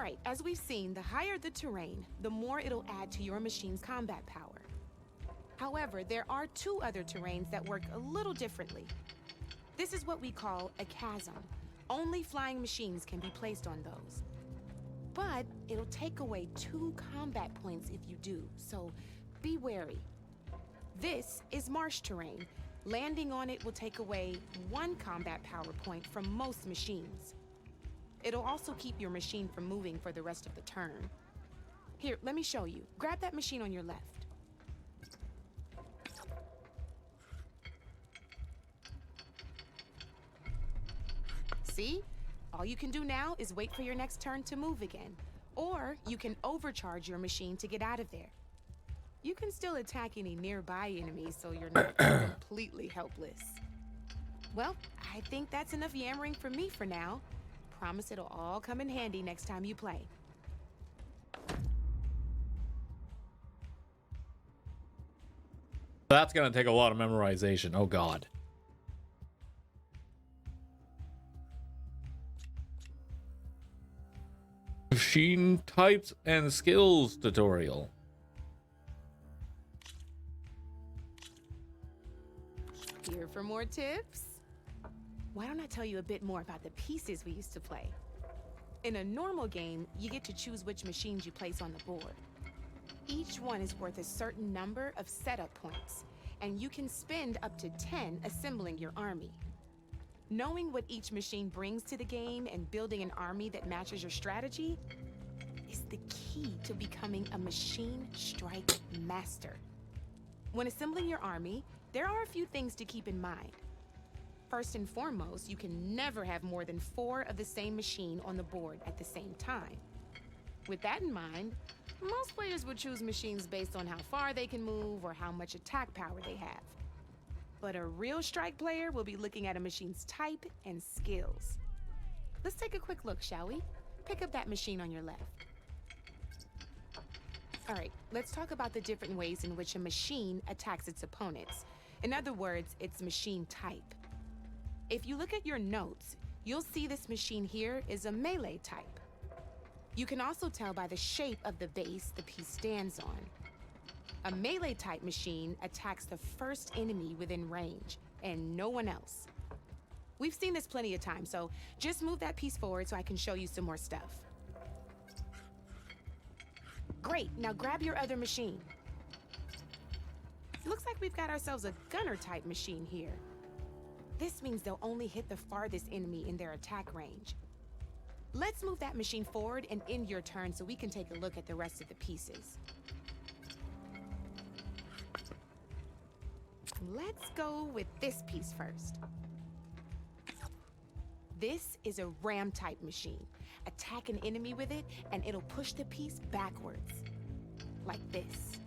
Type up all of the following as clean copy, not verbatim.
Alright, as we've seen, the higher the terrain, the more it'll add to your machine's combat power. However, there are two other terrains that work a little differently. This is what we call a chasm. Only flying machines can be placed on those. But it'll take away 2 combat points if you do, so be wary. This is marsh terrain. Landing on it will take away 1 combat power point from most machines. It'll also keep your machine from moving for the rest of the turn. Here, let me show you. Grab that machine on your left. See? All you can do now is wait for your next turn to move again. Or you can overcharge your machine to get out of there. You can still attack any nearby enemies so you're not completely helpless. Well, I think that's enough yammering for me for now. Promise it'll all come in handy next time you play. That's gonna take a lot of memorization. Oh god. Machine types and skills tutorial. Here for more tips? Why don't I tell you a bit more about the pieces we used to play? In a normal game, you get to choose which machines you place on the board. Each one is worth a certain number of setup points, and you can spend up to 10 assembling your army. Knowing what each machine brings to the game and building an army that matches your strategy is the key to becoming a machine strike master. When assembling your army, there are a few things to keep in mind. First and foremost, you can never have more than 4 of the same machine on the board at the same time. With that in mind, most players would choose machines based on how far they can move or how much attack power they have. But a real strike player will be looking at a machine's type and skills. Let's take a quick look, shall we? Pick up that machine on your left. All right, let's talk about the different ways in which a machine attacks its opponents. In other words, its machine type. If you look at your notes, you'll see this machine here is a melee type. You can also tell by the shape of the base the piece stands on. A melee type machine attacks the first enemy within range, and no one else. We've seen this plenty of times, so just move that piece forward so I can show you some more stuff. Great, now grab your other machine. Looks like we've got ourselves a gunner type machine here. This means they'll only hit the farthest enemy in their attack range. Let's move that machine forward and end your turn so we can take a look at the rest of the pieces. Let's go with this piece first. This is a ram type machine. Attack an enemy with it and it'll push the piece backwards. Like this.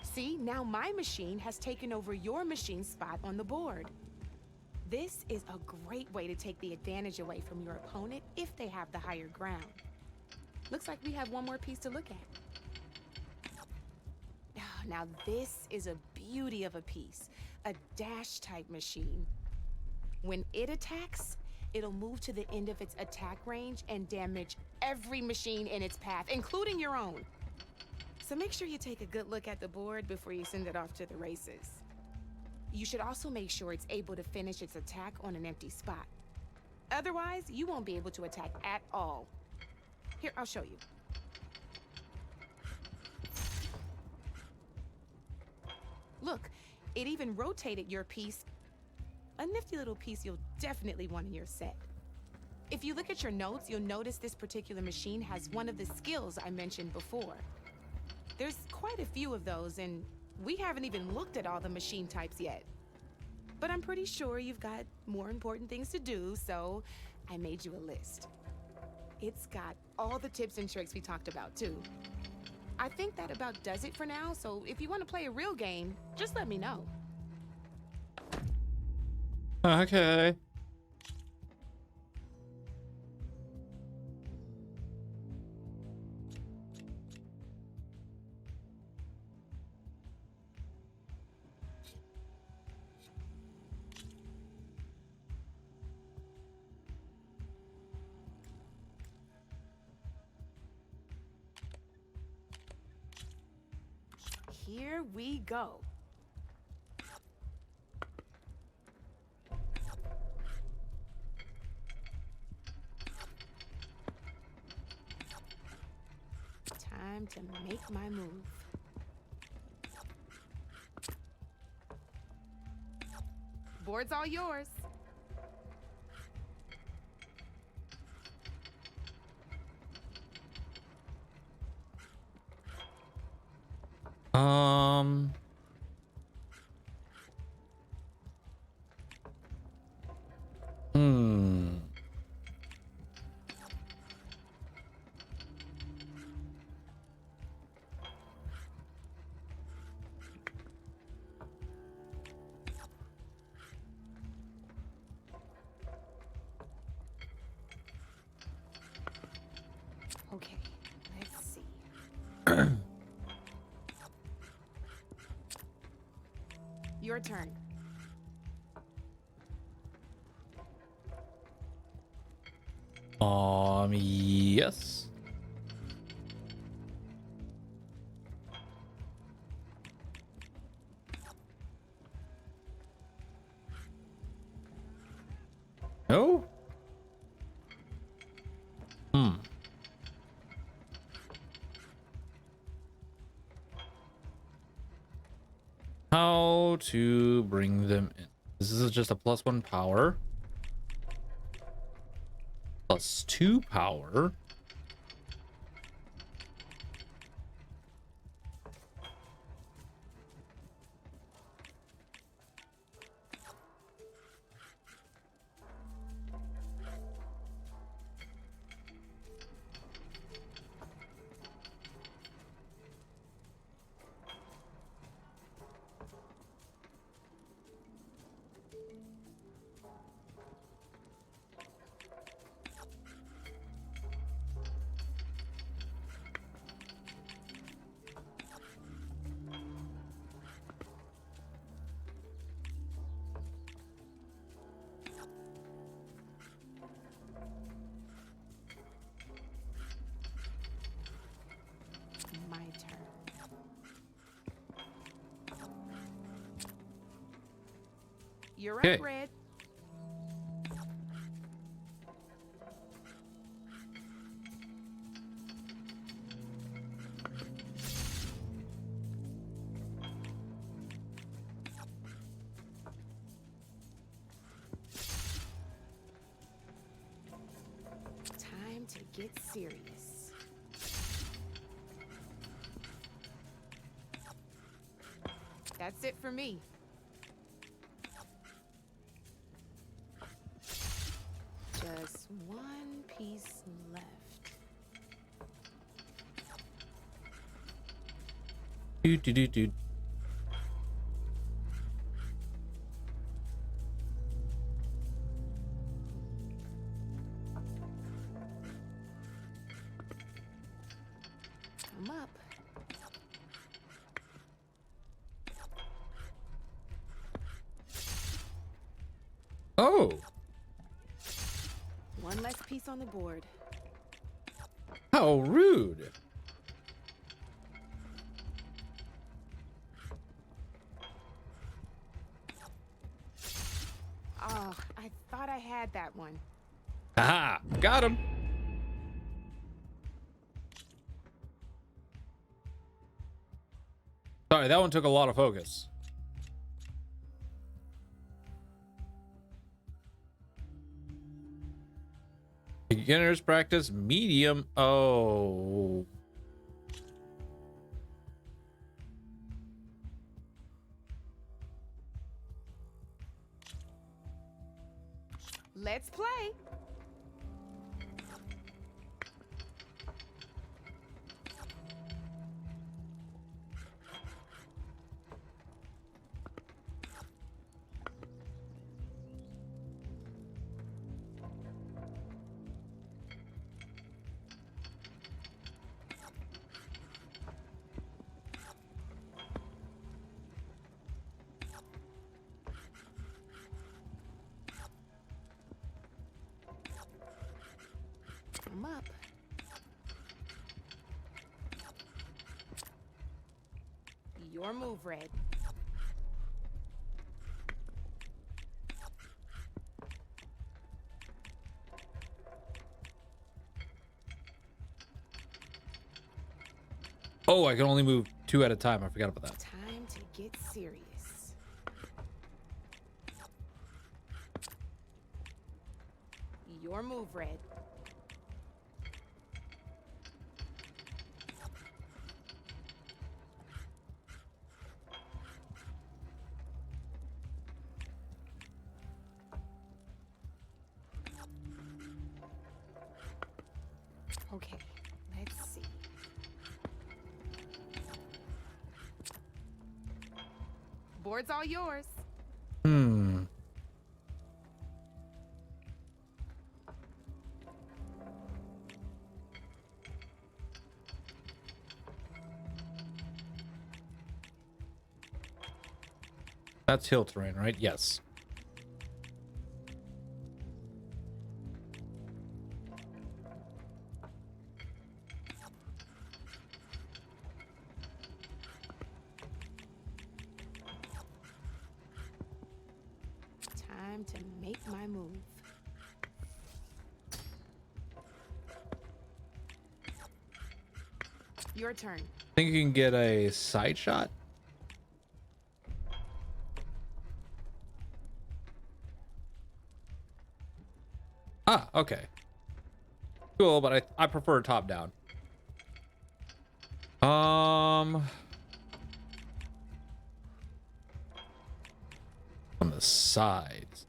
See, now my machine has taken over your machine's spot on the board. This is a great way to take the advantage away from your opponent if they have the higher ground. Looks like we have one more piece to look at. Now this is a beauty of a piece, a dash type machine. When it attacks, it'll move to the end of its attack range and damage every machine in its path, including your own. So make sure you take a good look at the board before you send it off to the races. You should also make sure it's able to finish its attack on an empty spot. Otherwise, you won't be able to attack at all. Here, I'll show you. Look, it even rotated your piece. A nifty little piece you'll definitely want in your set. If you look at your notes, you'll notice this particular machine has one of the skills I mentioned before. There's quite a few of those, and we haven't even looked at all the machine types yet. But I'm pretty sure you've got more important things to do, so I made you a list. It's got all the tips and tricks we talked about, too. I think that about does it for now, so if you want to play a real game, just let me know. Okay. Here we go. Time to make my move. Board's all yours. Um. Hmm. Okay, let's see. Your turn. Yes. No? Hmm. How to bring them in? This is just a +1 power. +2 power. My turn. You're Okay. up, Red. Time to get serious. That's it for me. Just one piece left. Do do do do. I'm up. Oh, One less piece on the board. how rude. Oh, I thought I had that one. Aha, got him. Sorry, that one took a lot of focus. Beginners practice medium. Oh. Let's play. I'm up. Your move, Red. Oh, I can only move 2 at a time. I forgot about that. Time to get serious. Your move, Red. Okay, let's see. Board's all yours. Hmm. That's hill terrain, right? Yes. Time to make my move. Your turn. Think you can get a side shot? Ah, okay. Cool, but I prefer top down. On the sides.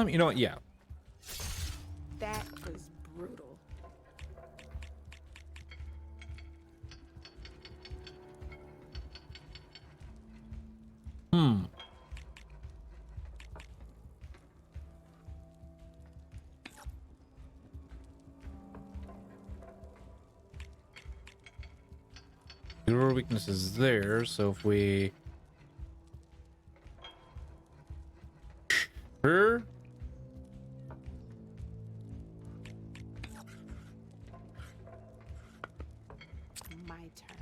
You know what? Yeah. That was brutal. Hmm. Your weakness is there, so if we sure. My turn.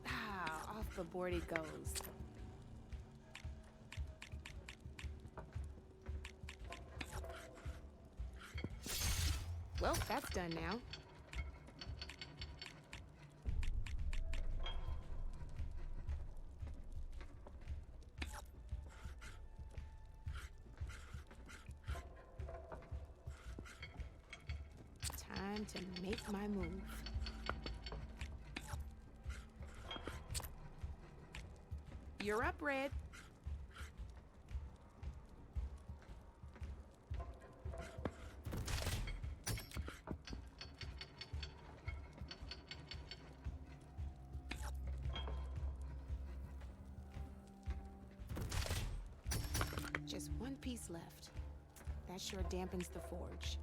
Ah, off the board it goes. Well, that's done now. Time to make my move. You're up, Red. Just one piece left. That sure dampens the forge.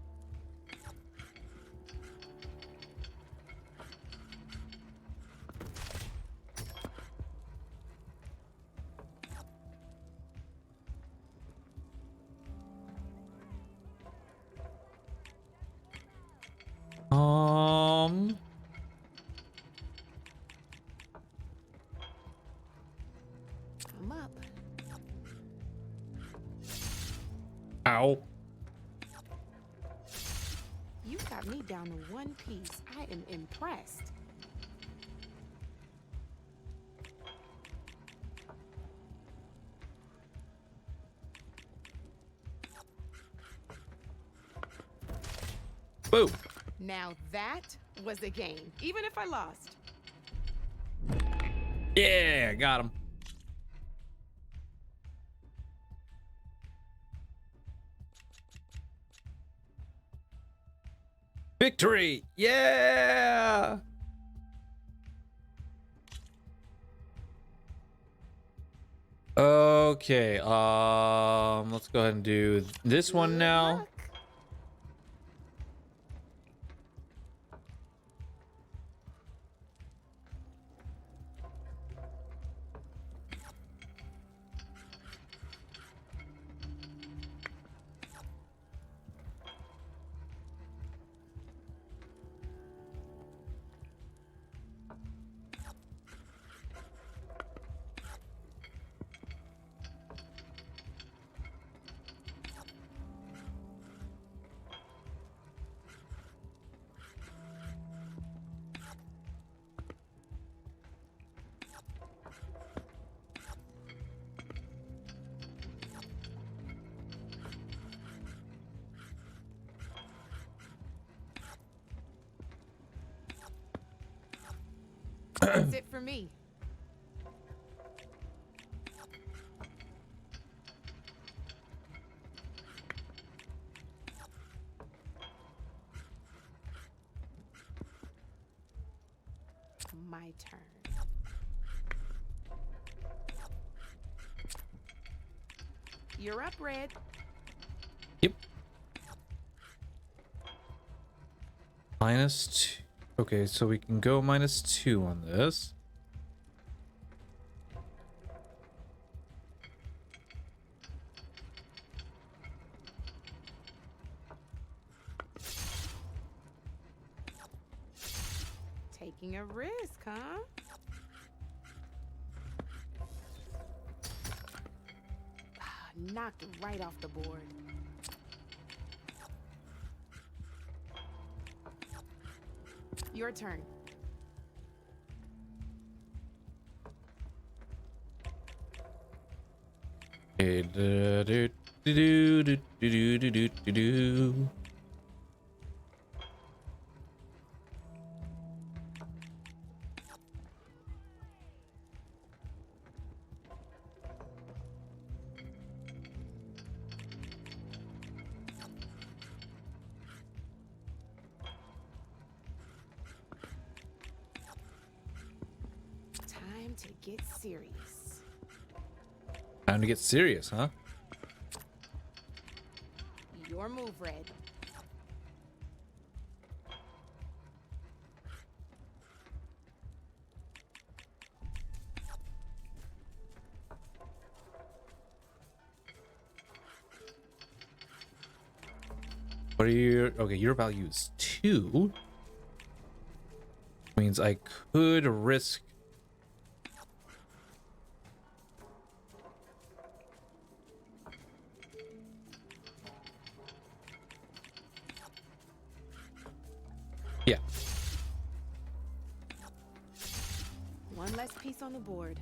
I'm up. Ow. You got me down to one piece. I am impressed. Boom. Now that was a game, even if I lost. Yeah, got him. Victory! Yeah! Okay, let's go ahead and do this one Good now. luck. That's it for me. My turn. You're up, Red. Yep. -2. Okay, so we can go -2 on this. Taking a risk, huh? Knocked right off the board. Your turn. Okay, do, do, do, do, do, do, do, do, do. Time to get serious. Time to get serious, huh? Your move, Red. What are your... Okay, your value is 2. Means I could risk... Yeah. One less piece on the board.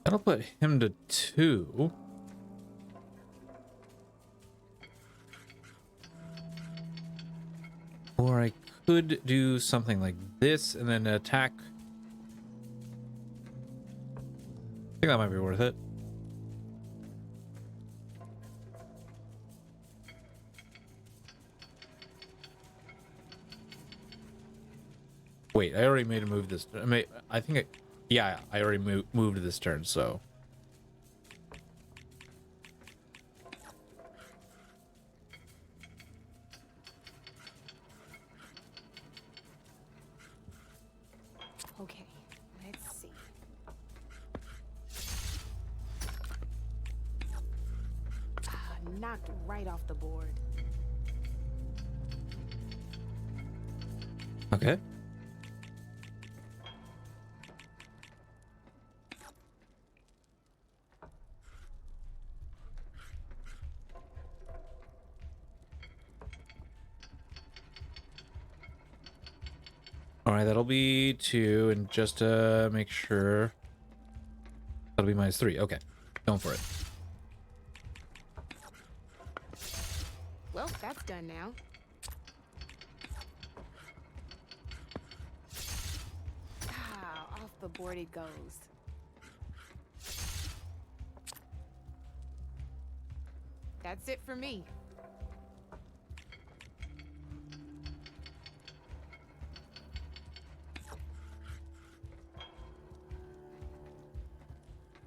That'll put him to 2. Or I could do something like this and then attack. I think that might be worth it. Wait, I already made a move this. I think yeah, I already moved this turn, so. Okay, let's see. Knocked right off the board. Okay. All right, that'll be 2, and just to make sure, that'll be -3. Okay, going for it. Well, that's done now. Off the board it goes. That's it for me.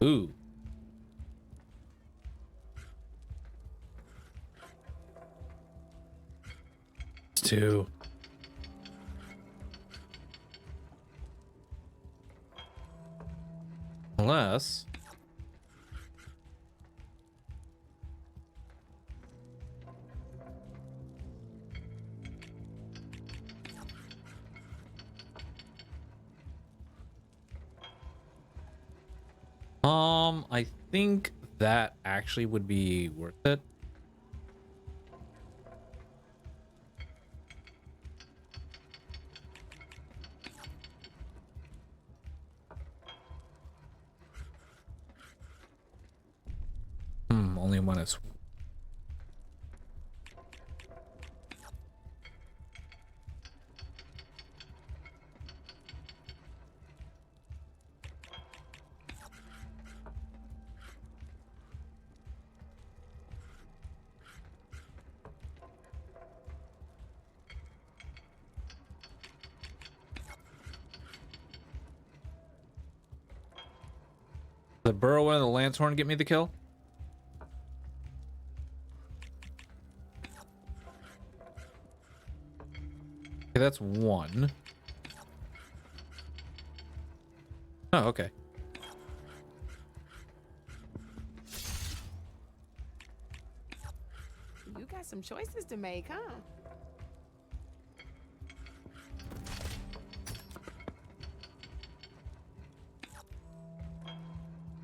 Ooh. It's 2. Unless... I think that actually would be worth it. only minus. The Burrow and the Lancehorn get me the kill? Okay, that's one. Oh, okay. You got some choices to make, huh?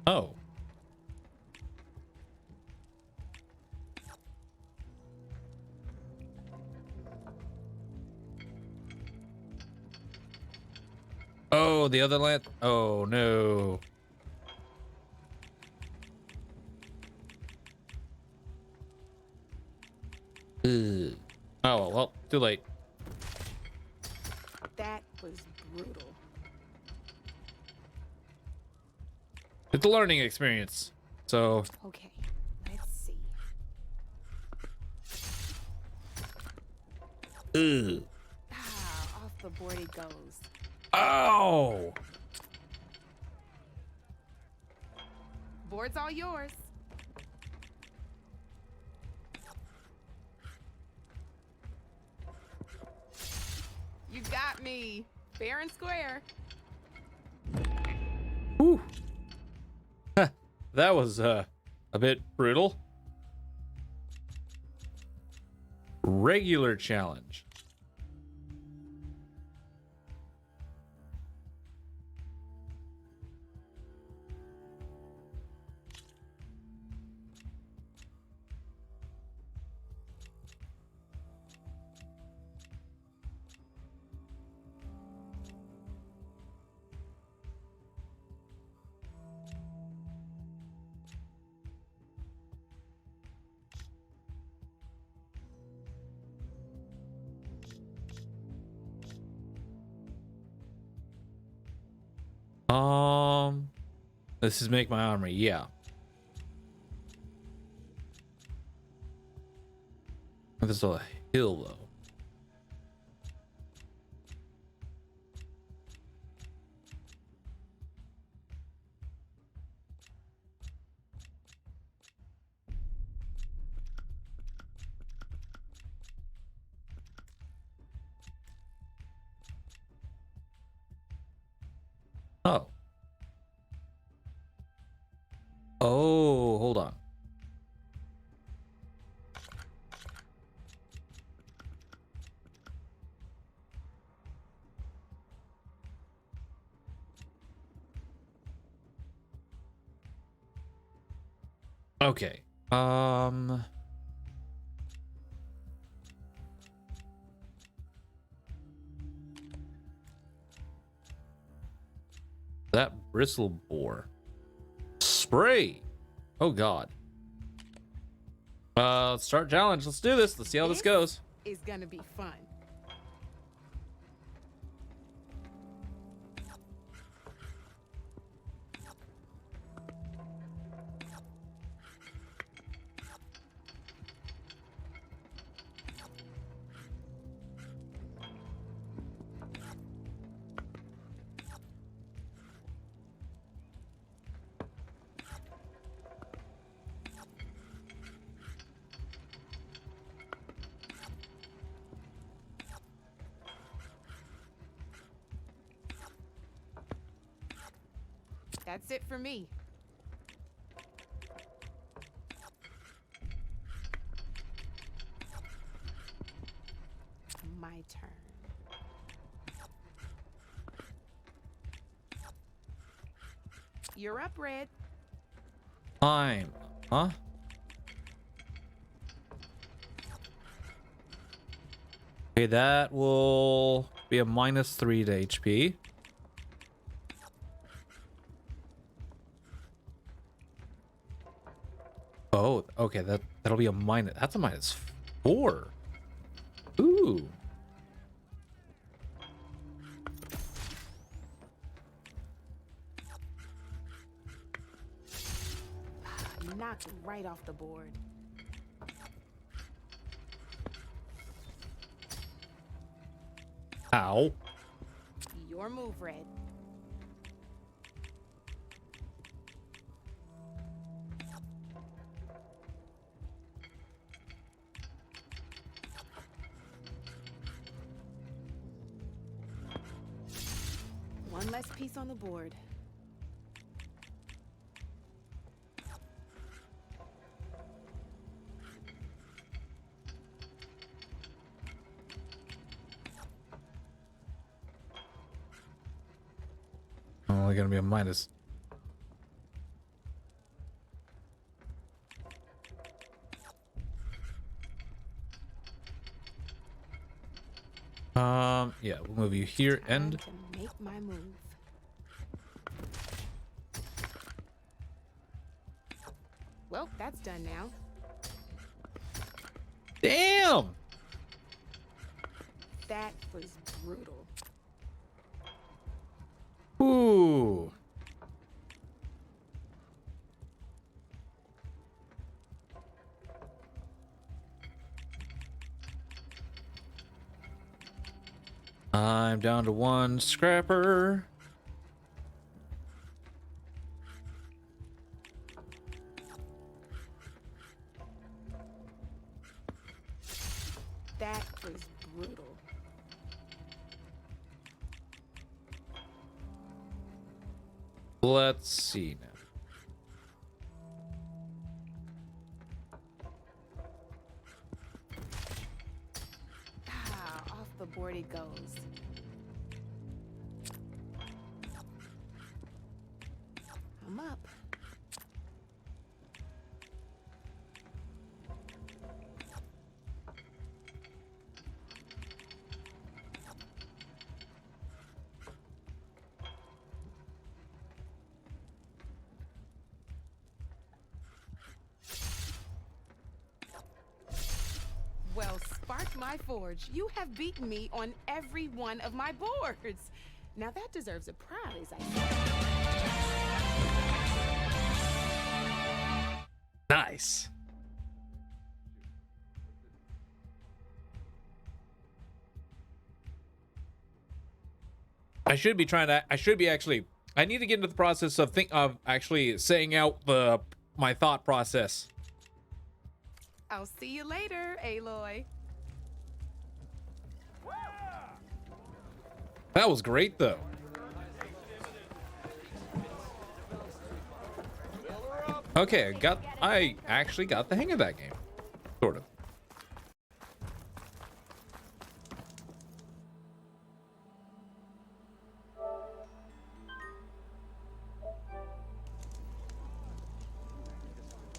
Oh. Oh, the other land. Oh, no. Ugh. Oh, well, too late. That was brutal. It's a learning experience. So, Okay, let's see. ugh. Ah, off the board it goes. Oh. Board's all yours. You got me. Fair and square. Whew. That was a bit brutal. Regular challenge. This is make my armory, yeah. There's a hill though. Oh. Oh, hold on. Okay. That bristle boar. Spray. Oh god. Let's start challenge. Let's do this. Let's see how this goes. Is gonna be fun. That's it for me. My turn. You're up, Red. Time. Huh? Okay, that will be a -3 to HP. Oh, Okay, that'll be a minus. That's a -4. Ooh. Knocked right off the board. Ow. Your move, Red. One less piece on the board. Only gonna be a minus. Yeah, we'll move you here and Time to make my move. Well, that's done now. damn. That was brutal. Ooh. I'm down to 1 scrapper. That was brutal. Let's see now. Ah, off the board it goes. I'm up. Well, spark my forge. You have beaten me on every one of my boards. Now that deserves a prize, I think. Nice. I should be actually, I need to get into the process of actually saying out my thought process. I'll see you later, Aloy. That was great though. Okay, I actually got the hang of that game. Sort of.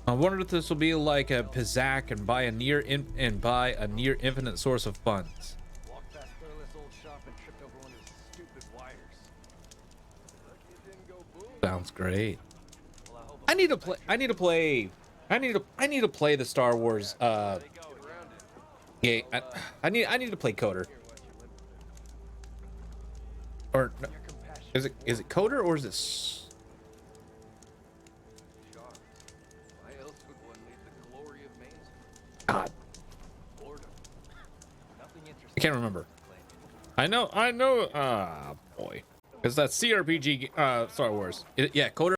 I wondered if this will be like a Pizzak and buy a near infinite source of funds. Walked past Thurless old shop and tripped over one of his stupid wires. Lucky it didn't go boom. Sounds great. Well, I hope I need to play the Star Wars they go around it. game. I need to play Coder. Or no, Your compassion is it Coder or is it shards. Why else would one need the glory of Main Street? God? Boredom. Nothing interesting. I can't remember. I know. Boy, because that's CRPG Star Wars. Yeah, Coder.